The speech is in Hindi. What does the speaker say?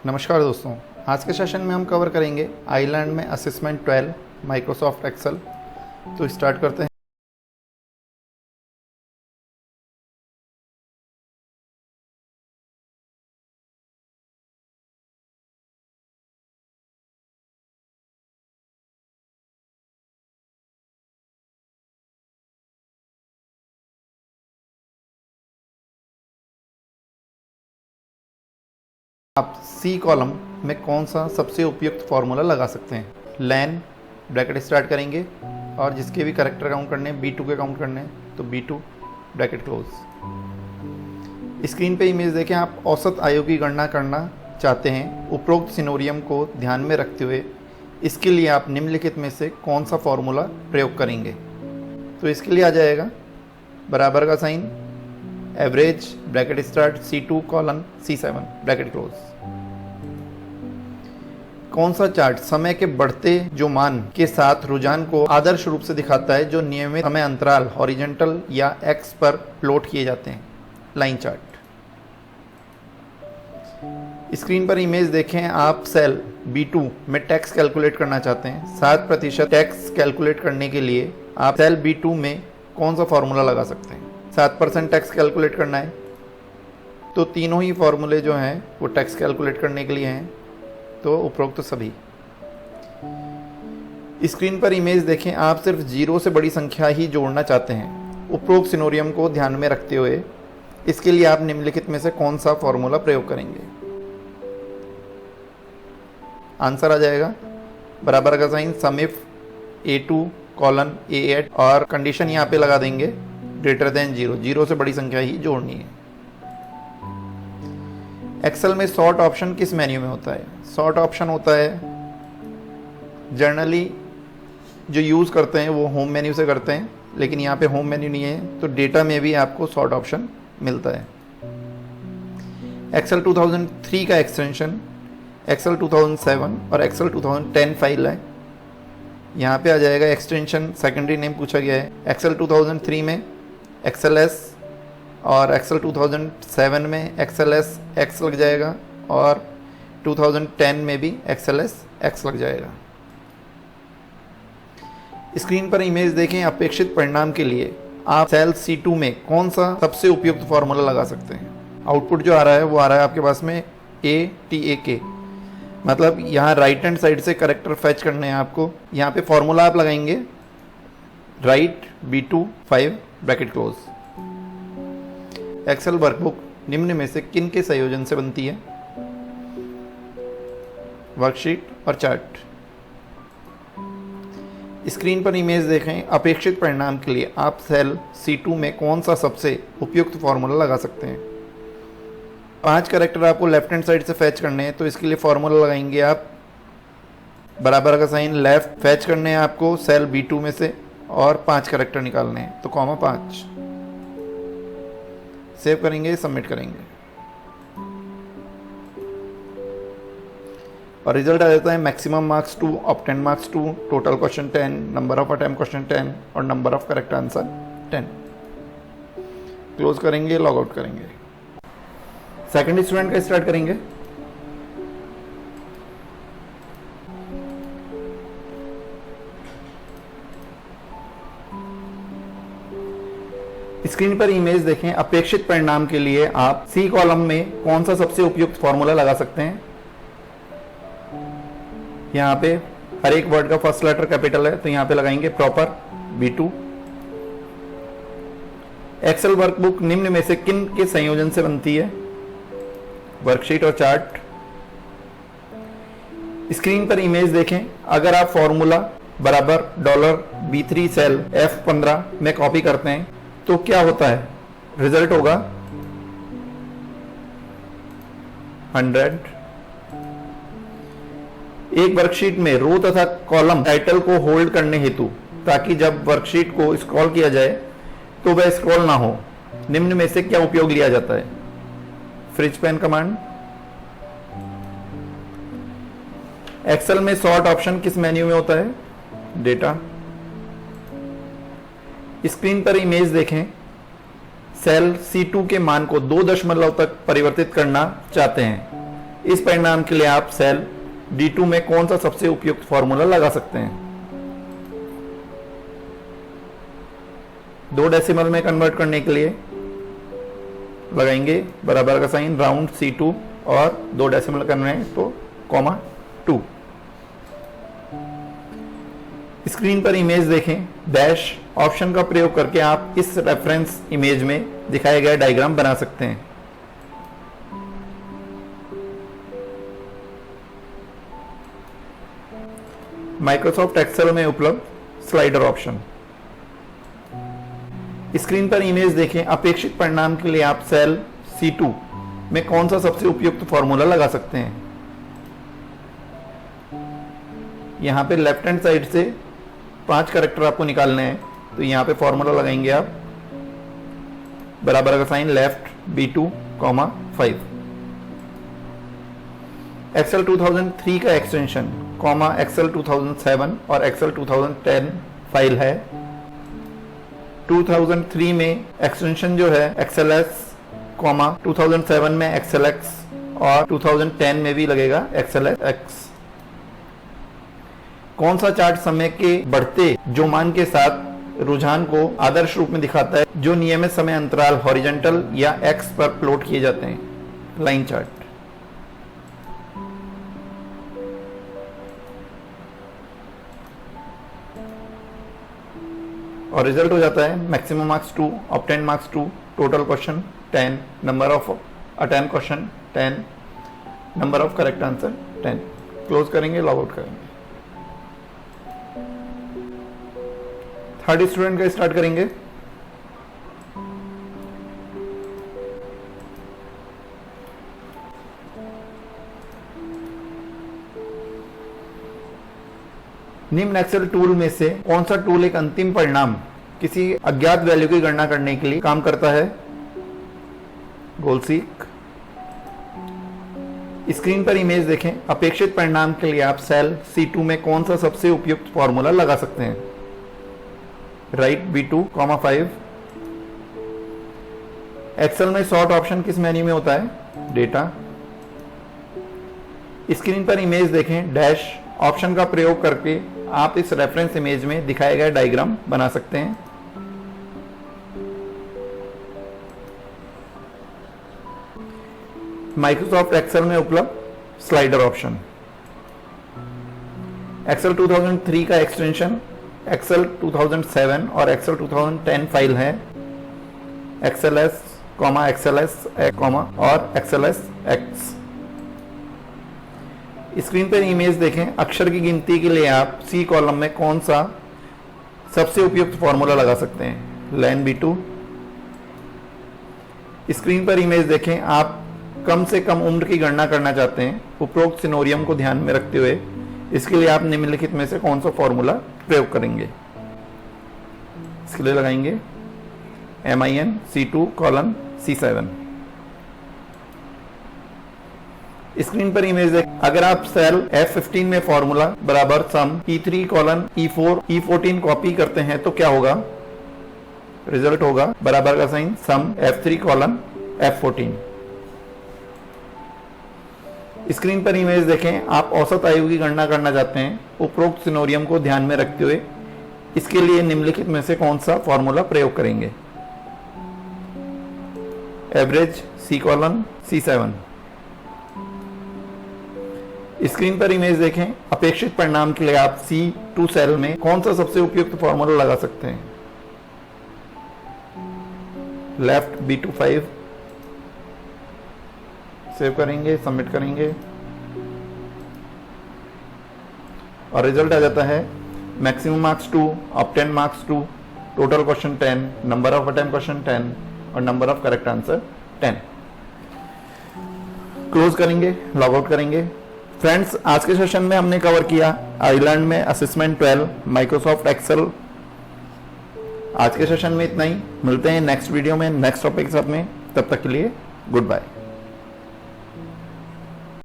नमस्कार दोस्तों, आज के सेशन में हम कवर करेंगे आइलैंड में असेसमेंट 12 माइक्रोसॉफ्ट एक्सेल। तो स्टार्ट करते हैं। आप सी कॉलम में कौन सा सबसे उपयुक्त फॉर्मूला लगा सकते हैं। लैन ब्रैकेट स्टार्ट करेंगे और जिसके भी करेक्टर काउंट करने हैं, B2 के काउंट करने हैं, तो B2 ब्रैकेट क्लोज। स्क्रीन पे इमेज देखें। आप औसत आयु की गणना करना चाहते हैं उपरोक्त सिनोरियम को ध्यान में रखते हुए। इसके लिए आप निम्नलिखित में से कौन सा फॉर्मूला प्रयोग करेंगे। तो इसके लिए आ जाएगा बराबर का sign, average bracket start C2 colon C7 bracket close. कौन सा चार्ट समय के बढ़ते जो मान के साथ रुझान को आदर्श रूप से दिखाता है, जो नियमित समय अंतराल हॉरिजॉन्टल या एक्स पर प्लॉट किए जाते हैं। Line chart. स्क्रीन पर इमेज देखें। आप सेल B2 में टैक्स कैलकुलेट करना चाहते हैं। 7% टैक्स कैलकुलेट करने के लिए आप सेल B2 में कौन सा फॉर्मूला लगा सकते हैं। 7% टैक्स कैलकुलेट करना है तो तीनों ही फॉर्मूले जो हैं वो टैक्स कैलकुलेट करने के लिए हैं, तो उपरोक्त तो सभी। स्क्रीन पर इमेज देखें। आप सिर्फ 0 से बड़ी संख्या ही जोड़ना चाहते हैं उपरोक्त सिनोरियम को ध्यान में रखते हुए। इसके लिए आप निम्नलिखित में से कौन सा फॉर्मूला प्रयोग करेंगे। आंसर आ जाएगा बराबर का sign, some if A2 colon A8 और कंडीशन यहाँ पे लगा देंगे ग्रेटर देन 0। 0 से बड़ी संख्या ही जोड़नी है। एक्सेल में सॉर्ट ऑप्शन किस मेन्यू में होता है। सॉर्ट ऑप्शन होता है जनरली जो यूज़ करते हैं वो होम मेन्यू से करते हैं, लेकिन यहाँ पे होम मेन्यू नहीं है तो डेटा में भी आपको सॉर्ट ऑप्शन मिलता है। एक्सेल 2003 का एक्सटेंशन एक्सेल 2007 और एक्सेल 2010 फाइल है। यहाँ पे आ जाएगा एक्सटेंशन, सेकेंडरी नेम पूछा गया है। एक्सेल 2003 में XLS और एक्सेल 2007 में XLS X लग जाएगा और 2010 में भी XLS X लग जाएगा। स्क्रीन पर इमेज देखें। अपेक्षित परिणाम के लिए आप सेल C2 में कौन सा सबसे उपयुक्त फॉर्मूला लगा सकते हैं। आउटपुट जो आ रहा है वो आ रहा है आपके पास में ATAK, मतलब यहाँ राइट हैंड साइड से करेक्टर फैच करने हैं आपको। यहाँ पे फॉर्मूला आप लगाएंगे right B2 5 bracket close. Excel workbook निम्न में से किन के संयोजन से बनती है। वर्कशीट और चार्ट। स्क्रीन पर इमेज देखें। अपेक्षित परिणाम के लिए आप सेल C2 में कौन सा सबसे उपयुक्त फॉर्मूला लगा सकते हैं। 5 कैरेक्टर आपको लेफ्ट हैंड साइड से फैच करने हैं, तो इसके लिए फॉर्मूला लगाएंगे आप बराबर का साइन, लेफ्ट फैच करने हैं आपको सेल B2 में से और 5 कैरेक्टर निकालने हैं, तो कॉमा 5। सेव करेंगे, सबमिट करेंगे और रिजल्ट आ जाता है maximum marks 2, obtain marks 2, total question 10, number of attempt question 10 और number of correct answer 10। Close करेंगे, लॉग आउट करेंगे। सेकंड स्टूडेंट का स्टार्ट करेंगे। स्क्रीन पर इमेज देखें। अपेक्षित परिणाम के लिए आप सी कॉलम में कौन सा सबसे उपयुक्त फॉर्मूला लगा सकते हैं। यहाँ पे हर एक वर्ड का फर्स्ट लेटर कैपिटल है, तो यहाँ पे लगाएंगे प्रॉपर B2। एक्सेल वर्कबुक निम्न में से किन के संयोजन से बनती है। वर्कशीट और चार्ट। स्क्रीन पर इमेज देखें। अगर आप फॉर्मूला बराबर $B3 सेल F15 में कॉपी करते हैं तो क्या होता है। रिजल्ट होगा 100। एक वर्कशीट में रो तथा कॉलम टाइटल को होल्ड करने हेतु, ताकि जब वर्कशीट को स्क्रॉल किया जाए तो वह स्क्रॉल ना हो, निम्न में से क्या उपयोग लिया जाता है। Freeze pane command. एक्सेल में सॉर्ट ऑप्शन किस मेन्यू में होता है। डेटा। स्क्रीन पर इमेज देखें। सेल C2 के मान को 2 दशमलव तक परिवर्तित करना चाहते हैं। इस परिणाम के लिए आप सेल D2 में कौन सा सबसे उपयुक्त फॉर्मूला लगा सकते हैं? 2 डेसिमल में कन्वर्ट करने के लिए लगाएंगे बराबर का साइन, राउंड C2, और 2 डेसिमल करना है तो कॉमा 2। स्क्रीन पर इमेज देखें, डैश ऑप्शन का प्रयोग करके आप इस रेफरेंस इमेज में दिखाए गए डायग्राम बना सकते हैं। माइक्रोसॉफ्ट एक्सेल में उपलब्ध स्लाइडर ऑप्शन। स्क्रीन पर इमेज देखें, अपेक्षित परिणाम के लिए आप सेल C2 में कौन सा सबसे उपयुक्त फॉर्मूला लगा सकते हैं? यहां पे लेफ्ट हैंड साइड से 5 कैरेक्टर आपको निकालने हैं, तो यहां पे फॉर्मूला लगाएंगे आप बराबर का साइन, लेफ्ट B2, 5। एक्सेल 2003 का एक्सटेंशन एक्सेल 2007 और एक्सेल 2010 फाइल है। 2003 में एक्सटेंशन जो है XLS, 2007 में XLX और 2010 में भी लगेगा XLX। कौन सा चार्ट समय के बढ़ते जो मान के साथ रुझान को आदर्श रूप में दिखाता है, जो नियमित समय अंतराल हॉरिजॉन्टल या एक्स पर प्लॉट किए जाते हैं? Line chart. और रिजल्ट हो जाता है maximum marks 2, obtain marks 2, total question 10, number of attempt question 10, number of correct answer 10। Close करेंगे, लॉग आउट करेंगे। थर्ड स्टूडेंट का स्टार्ट करेंगे। निम्न एक्सेल टूल में से कौन सा टूल एक अंतिम परिणाम किसी अज्ञात वैल्यू की गणना करने के लिए काम करता है? गोल सीक। स्क्रीन पर इमेज देखें, अपेक्षित परिणाम के लिए आप सेल C2 में कौन सा सबसे उपयुक्त फॉर्मूला लगा सकते हैं? Right B2, 5। एक्सेल में सॉर्ट ऑप्शन किस मेन्यू में होता है? डेटा। स्क्रीन पर इमेज देखें, डैश ऑप्शन का प्रयोग करके आप इस रेफरेंस इमेज में दिखाए गए डायग्राम बना सकते हैं। माइक्रोसॉफ्ट एक्सेल में उपलब्ध स्लाइडर ऑप्शन। एक्सेल 2003 का एक्सटेंशन एक्सेल 2007 और एक्सेल 2010 फाइल है। XLS, XLS, और XLS X। स्क्रीन पर इमेज देखें, अक्षर की गिनती के लिए आप C कॉलम में कौन सा सबसे उपयुक्त फॉर्मूला लगा सकते हैं? Line B2। स्क्रीन पर इमेज देखें, आप कम से कम उम्र की गणना करना चाहते हैं। उपरोक्त सिनोरियम को ध्यान में रखते हुए इसके लिए आप निम्नलिखित में से कौन सा फॉर्मूला प्रयोग करेंगे? इसके लिए लगाएंगे MIN C2 C7। स्क्रीन पर इमेज देख, अगर आप सेल F15 में फॉर्मूला बराबर सम E3 E4 E14 कॉपी करते हैं तो क्या होगा? रिजल्ट होगा बराबर का साइन, सम F3 F14। स्क्रीन पर इमेज देखें, आप औसत आयु की गणना करना चाहते हैं। उपरोक्त सिनोरियम को ध्यान में रखते हुए इसके लिए निम्नलिखित में से कौन सा फॉर्मूला प्रयोग करेंगे? Average C C7। स्क्रीन पर इमेज देखें, अपेक्षित परिणाम के लिए आप C2 सेल में कौन सा सबसे उपयुक्त फॉर्मूला लगा सकते हैं? Left B2, 5। सेव करेंगे, सबमिट करेंगे और रिजल्ट आ जाता है maximum marks 2, obtain marks 2, total question 10, number of attempt question 10 और number of correct answer 10। Close करेंगे, लॉग आउट करेंगे। फ्रेंड्स, आज के सेशन में हमने कवर किया आइलैंड में असेसमेंट 12 माइक्रोसॉफ्ट एक्सेल। आज के सेशन में इतना ही। मिलते हैं नेक्स्ट वीडियो में नेक्स्ट टॉपिक के साथ में। तब तक के लिए गुड बाय।